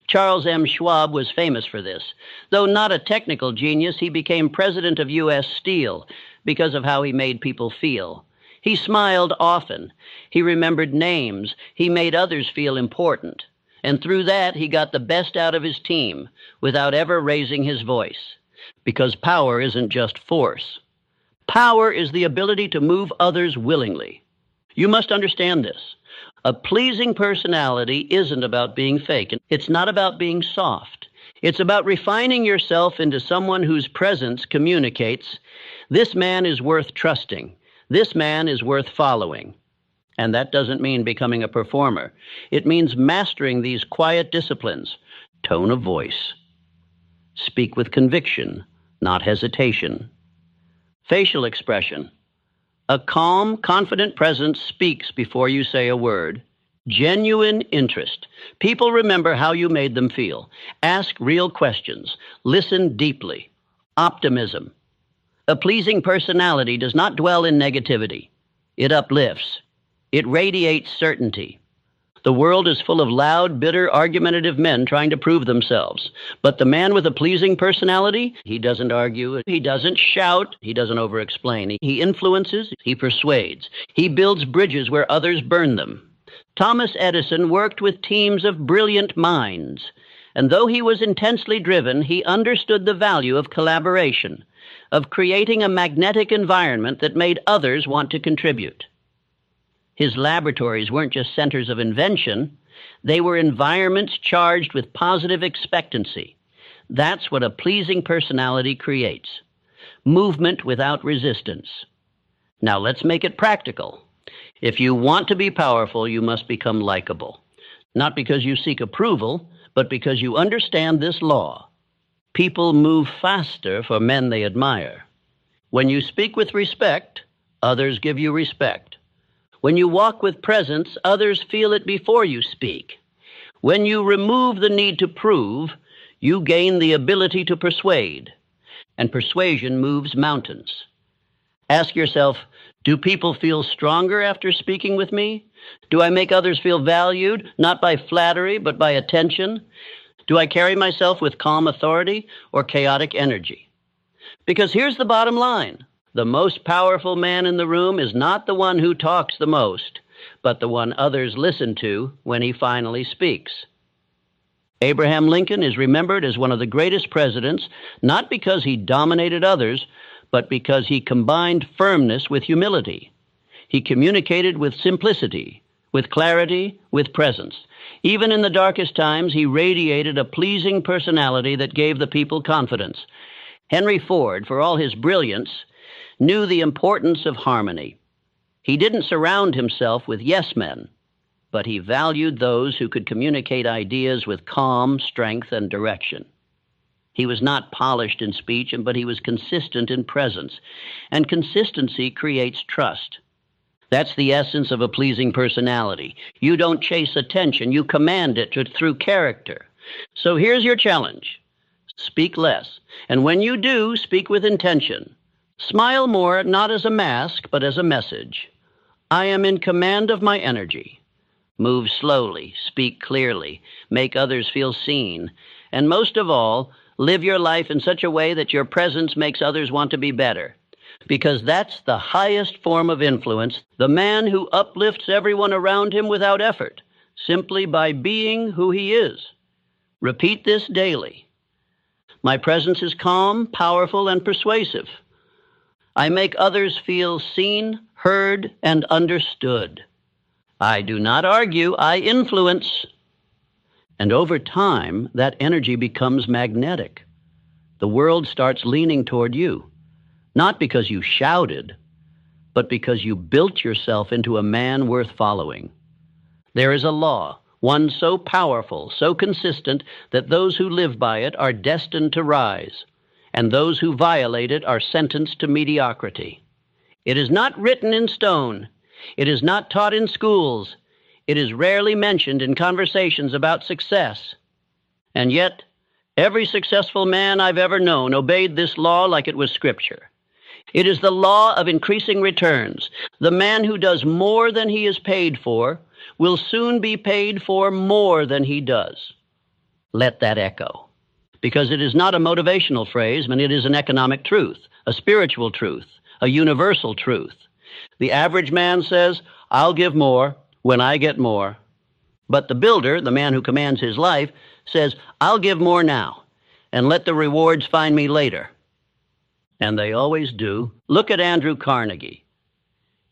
Charles M. Schwab was famous for this. Though not a technical genius, he became president of U.S. Steel because of how he made people feel. He smiled often. He remembered names. He made others feel important. And through that, he got the best out of his team without ever raising his voice. Because power isn't just force. Power is the ability to move others willingly. You must understand this. A pleasing personality isn't about being fake. It's not about being soft. It's about refining yourself into someone whose presence communicates, this man is worth trusting. This man is worth following. And that doesn't mean becoming a performer. It means mastering these quiet disciplines. Tone of voice. Speak with conviction, not hesitation. Facial expression. A calm, confident presence speaks before you say a word. Genuine interest. People remember how you made them feel. Ask real questions. Listen deeply. Optimism. A pleasing personality does not dwell in negativity. It uplifts. It radiates certainty. The world is full of loud, bitter, argumentative men trying to prove themselves. But the man with a pleasing personality, he doesn't argue, he doesn't shout, he doesn't over-explain. He influences, he persuades. He builds bridges where others burn them. Thomas Edison worked with teams of brilliant minds. And though he was intensely driven, he understood the value of collaboration, of creating a magnetic environment that made others want to contribute. His laboratories weren't just centers of invention, they were environments charged with positive expectancy. That's what a pleasing personality creates. Movement without resistance. Now let's make it practical. If you want to be powerful, you must become likable. Not because you seek approval, but because you understand this law. People move faster for men they admire. When you speak with respect, others give you respect. When you walk with presence, others feel it before you speak. When you remove the need to prove, you gain the ability to persuade. And persuasion moves mountains. Ask yourself, do people feel stronger after speaking with me? Do I make others feel valued, not by flattery, but by attention? Do I carry myself with calm authority or chaotic energy? Because here's the bottom line. The most powerful man in the room is not the one who talks the most, but the one others listen to when he finally speaks. Abraham Lincoln is remembered as one of the greatest presidents, not because he dominated others, but because he combined firmness with humility. He communicated with simplicity, with clarity, with presence. Even in the darkest times, he radiated a pleasing personality that gave the people confidence. Henry Ford, for all his brilliance, knew the importance of harmony. He didn't surround himself with yes men, but he valued those who could communicate ideas with calm, strength, and direction. He was not polished in speech, but he was consistent in presence, and consistency creates trust. That's the essence of a pleasing personality. You don't chase attention, you command it through character. So here's your challenge. Speak less, and when you do, speak with intention. Smile more, not as a mask, but as a message. I am in command of my energy. Move slowly, speak clearly, make others feel seen, and most of all, live your life in such a way that your presence makes others want to be better. Because that's the highest form of influence, the man who uplifts everyone around him without effort, simply by being who he is. Repeat this daily. My presence is calm, powerful, and persuasive. I make others feel seen, heard, and understood. I do not argue, I influence. And over time, that energy becomes magnetic. The world starts leaning toward you, not because you shouted, but because you built yourself into a man worth following. There is a law, one so powerful, so consistent, that those who live by it are destined to rise, and those who violate it are sentenced to mediocrity. It is not written in stone. It is not taught in schools. It is rarely mentioned in conversations about success. And yet, every successful man I've ever known obeyed this law like it was scripture. It is the law of increasing returns. The man who does more than he is paid for will soon be paid for more than he does. Let that echo. Because it is not a motivational phrase, but it is an economic truth, a spiritual truth, a universal truth. The average man says, I'll give more when I get more. But the builder, the man who commands his life, says, I'll give more now, and let the rewards find me later. And they always do. Look at Andrew Carnegie.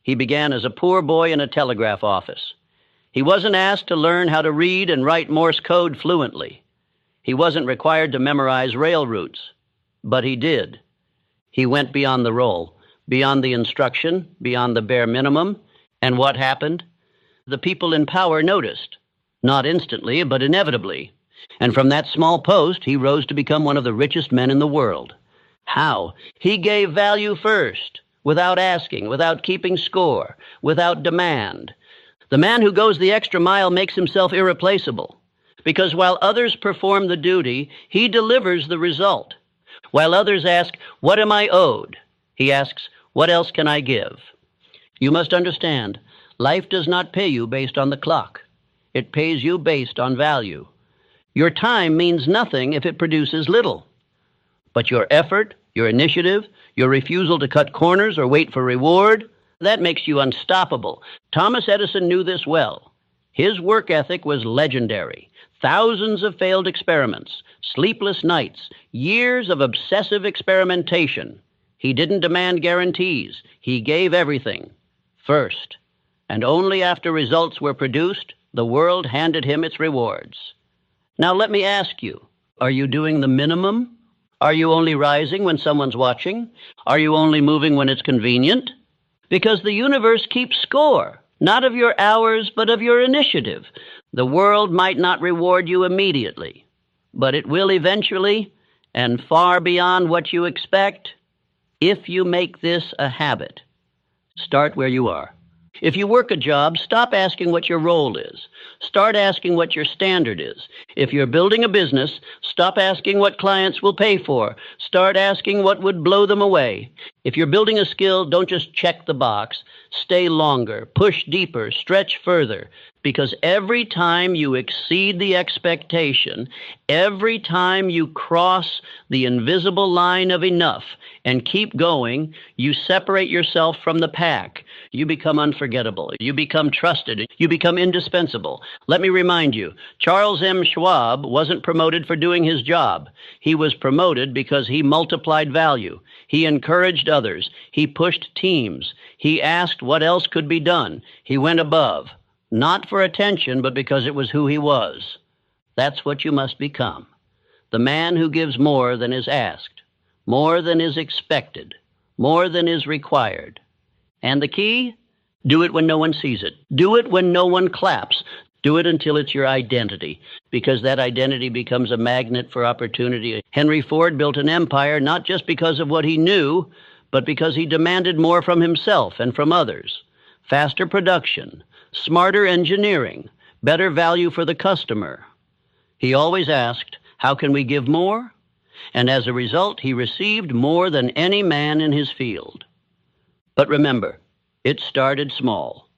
He began as a poor boy in a telegraph office. He wasn't asked to learn how to read and write Morse code fluently. He wasn't required to memorize rail routes, but he did. He went beyond the role, beyond the instruction, beyond the bare minimum. And what happened? The people in power noticed, not instantly, but inevitably. And from that small post, he rose to become one of the richest men in the world. How? He gave value first, without asking, without keeping score, without demand. The man who goes the extra mile makes himself irreplaceable, because while others perform the duty, he delivers the result. While others ask, what am I owed? He asks, what else can I give? You must understand, life does not pay you based on the clock. It pays you based on value. Your time means nothing if it produces little. But your effort, your initiative, your refusal to cut corners or wait for reward, that makes you unstoppable. Thomas Edison knew this well. His work ethic was legendary. Thousands of failed experiments, sleepless nights, years of obsessive experimentation. He didn't demand guarantees. He gave everything. First. and only after results were produced, the world handed him its rewards. Now let me ask you, are you doing the minimum? Are you only rising when someone's watching? Are you only moving when it's convenient? Because the universe keeps score, not of your hours, but of your initiative. The world might not reward you immediately, but it will eventually, and far beyond what you expect, if you make this a habit. Start where you are. If you work a job, stop asking what your role is. Start asking what your standard is. If you're building a business, stop asking what clients will pay for. Start asking what would blow them away. If you're building a skill, don't just check the box. Stay longer, push deeper, stretch further. Because every time you exceed the expectation, every time you cross the invisible line of enough and keep going, you separate yourself from the pack. You become unforgettable. You become trusted. You become indispensable. Let me remind you, Charles M. Schwab wasn't promoted for doing his job. He was promoted because he multiplied value. He encouraged others. He pushed teams. He asked what else could be done. He went above. Not for attention, but because it was who he was. That's what you must become. The man who gives more than is asked, more than is expected, more than is required. And the key? Do it when no one sees it. Do it when no one claps. Do it until it's your identity, because that identity becomes a magnet for opportunity. Henry Ford built an empire not just because of what he knew, but because he demanded more from himself and from others. Faster production, smarter engineering, better value for the customer. He always asked, how can we give more? And as a result, he received more than any man in his field. But remember, it started small.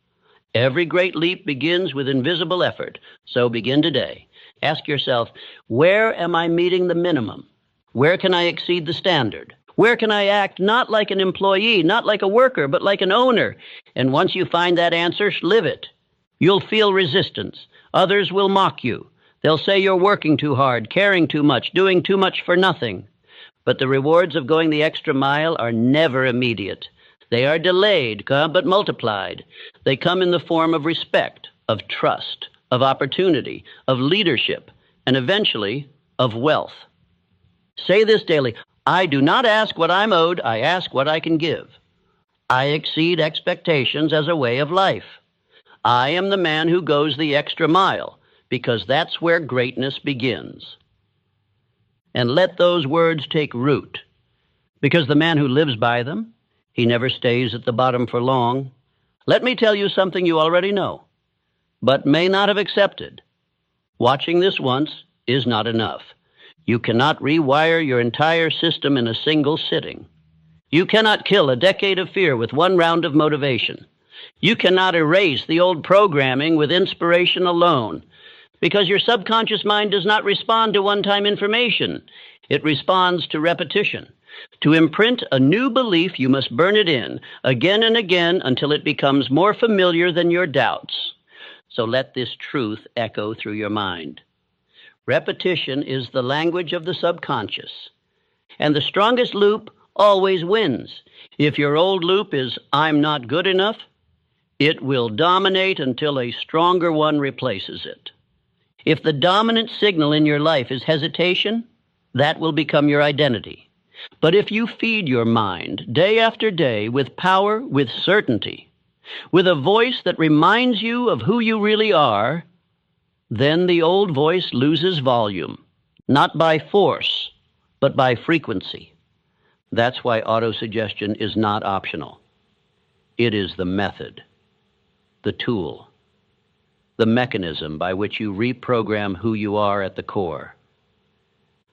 Every great leap begins with invisible effort, so begin today. Ask yourself, where am I meeting the minimum? Where can I exceed the standard? Where can I act not like an employee, not like a worker, but like an owner? And once you find that answer, live it. You'll feel resistance. Others will mock you. They'll say you're working too hard, caring too much, doing too much for nothing. But the rewards of going the extra mile are never immediate. They are delayed, but multiplied. They come in the form of respect, of trust, of opportunity, of leadership, and eventually of wealth. Say this daily, I do not ask what I'm owed, I ask what I can give. I exceed expectations as a way of life. I am the man who goes the extra mile, because that's where greatness begins. And let those words take root, because the man who lives by them, he never stays at the bottom for long. Let me tell you something you already know, but may not have accepted. Watching this once is not enough. You cannot rewire your entire system in a single sitting. You cannot kill a decade of fear with one round of motivation. You cannot erase the old programming with inspiration alone, because your subconscious mind does not respond to one-time information. It responds to repetition. To imprint a new belief, you must burn it in again and again until it becomes more familiar than your doubts. So let this truth echo through your mind. Repetition is the language of the subconscious, and the strongest loop always wins. If your old loop is, I'm not good enough, it will dominate until a stronger one replaces it. If the dominant signal in your life is hesitation, that will become your identity. But if you feed your mind day after day with power, with certainty, with a voice that reminds you of who you really are, then the old voice loses volume, not by force, but by frequency. That's why autosuggestion is not optional. It is the method, the tool, the mechanism by which you reprogram who you are at the core.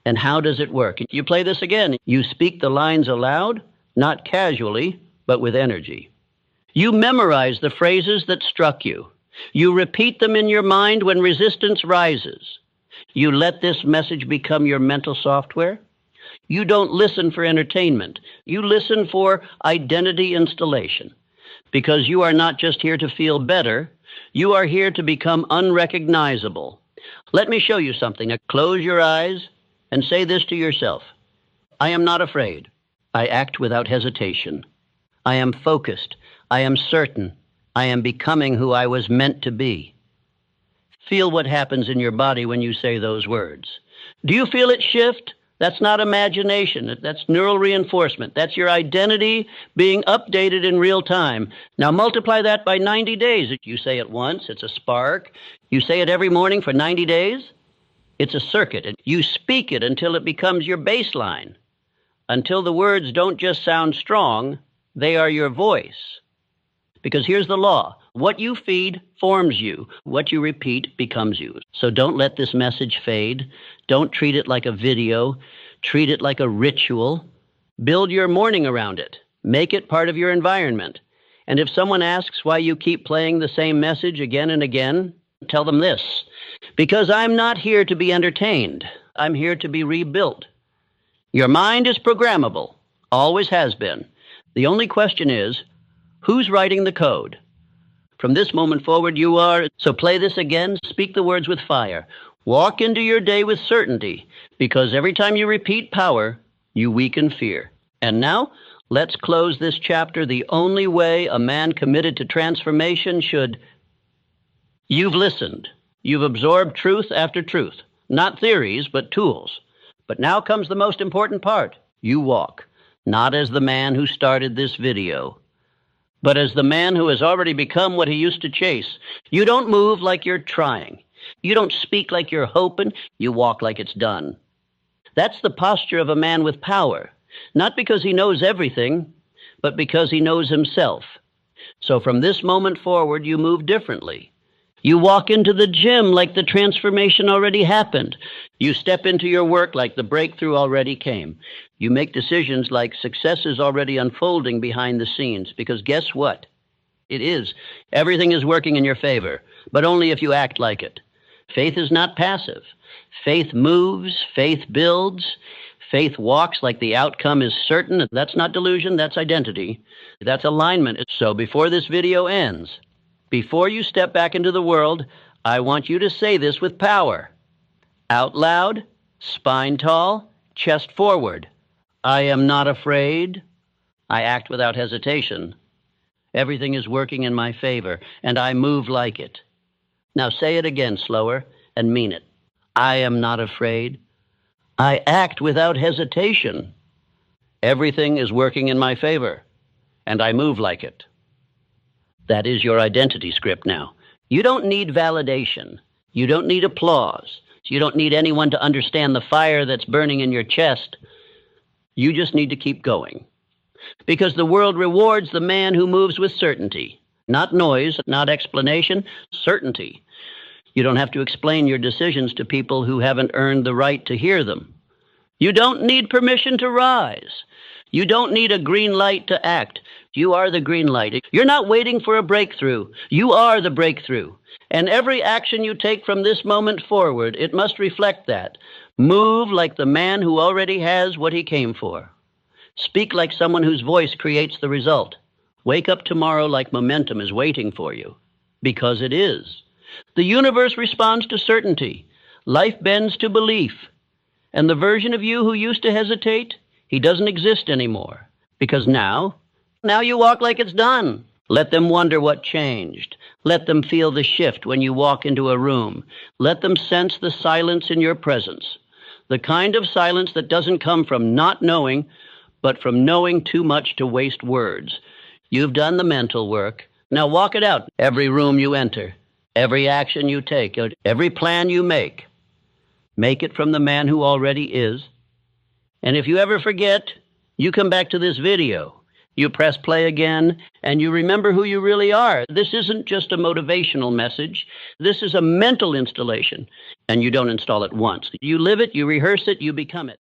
And how does it work? You play this again. You speak the lines aloud, not casually, but with energy. You memorize the phrases that struck you. You repeat them in your mind when resistance rises. You let this message become your mental software. You don't listen for entertainment. You listen for identity installation. Because you are not just here to feel better, you are here to become unrecognizable. Let me show you something. Close your eyes and say this to yourself. I am not afraid. I act without hesitation. I am focused. I am certain. I am becoming who I was meant to be. Feel what happens in your body when you say those words. Do you feel it shift? That's not imagination. That's neural reinforcement. That's your identity being updated in real time. Now multiply that by 90 days. You say it once, it's a spark. You say it every morning for 90 days, it's a circuit. And you speak it until it becomes your baseline. Until the words don't just sound strong, they are your voice. Because here's the law. What you feed forms you. What you repeat becomes you. So don't let this message fade. Don't treat it like a video. Treat it like a ritual. Build your morning around it. Make it part of your environment. And if someone asks why you keep playing the same message again and again, tell them this. Because I'm not here to be entertained. I'm here to be rebuilt. Your mind is programmable. Always has been. The only question is, who's writing the code? From this moment forward, you are. So play this again. Speak the words with fire. Walk into your day with certainty, because every time you repeat power, you weaken fear. And now, let's close this chapter the only way a man committed to transformation should. You've listened. You've absorbed truth after truth. Not theories, but tools. But now comes the most important part. You walk, not as the man who started this video, but as the man who has already become what he used to chase. You don't move like you're trying. You don't speak like you're hoping. You walk like it's done. That's the posture of a man with power, not because he knows everything, but because he knows himself. So from this moment forward, you move differently. You walk into the gym like the transformation already happened. You step into your work like the breakthrough already came. You make decisions like success is already unfolding behind the scenes, because guess what? It is. Everything is working in your favor, but only if you act like it. Faith is not passive. Faith moves, faith builds, faith walks like the outcome is certain. That's not delusion, that's identity. That's alignment. So before this video ends, before you step back into the world, I want you to say this with power. Out loud, spine tall, chest forward. I am not afraid. I act without hesitation. Everything is working in my favor, and I move like it. Now say it again slower and mean it. I am not afraid. I act without hesitation. Everything is working in my favor, and I move like it. That is your identity script now. You don't need validation. You don't need applause. You don't need anyone to understand the fire that's burning in your chest. You just need to keep going. Because the world rewards the man who moves with certainty. Not noise, not explanation, certainty. You don't have to explain your decisions to people who haven't earned the right to hear them. You don't need permission to rise. You don't need a green light to act. You are the green light. You're not waiting for a breakthrough. You are the breakthrough. And every action you take from this moment forward, it must reflect that. Move like the man who already has what he came for. Speak like someone whose voice creates the result. Wake up tomorrow like momentum is waiting for you. Because it is. The universe responds to certainty. Life bends to belief. And the version of you who used to hesitate, he doesn't exist anymore. Because now you walk like it's done. Let them wonder what changed. Let them feel the shift when you walk into a room. Let them sense the silence in your presence. The kind of silence that doesn't come from not knowing, but from knowing too much to waste words. You've done the mental work. Now walk it out. Every room you enter, every action you take, every plan you make it from the man who already is. And if you ever forget, you come back to this video. You press play again, and you remember who you really are. This isn't just a motivational message. This is a mental installation, and you don't install it once. You live it, you rehearse it, you become it.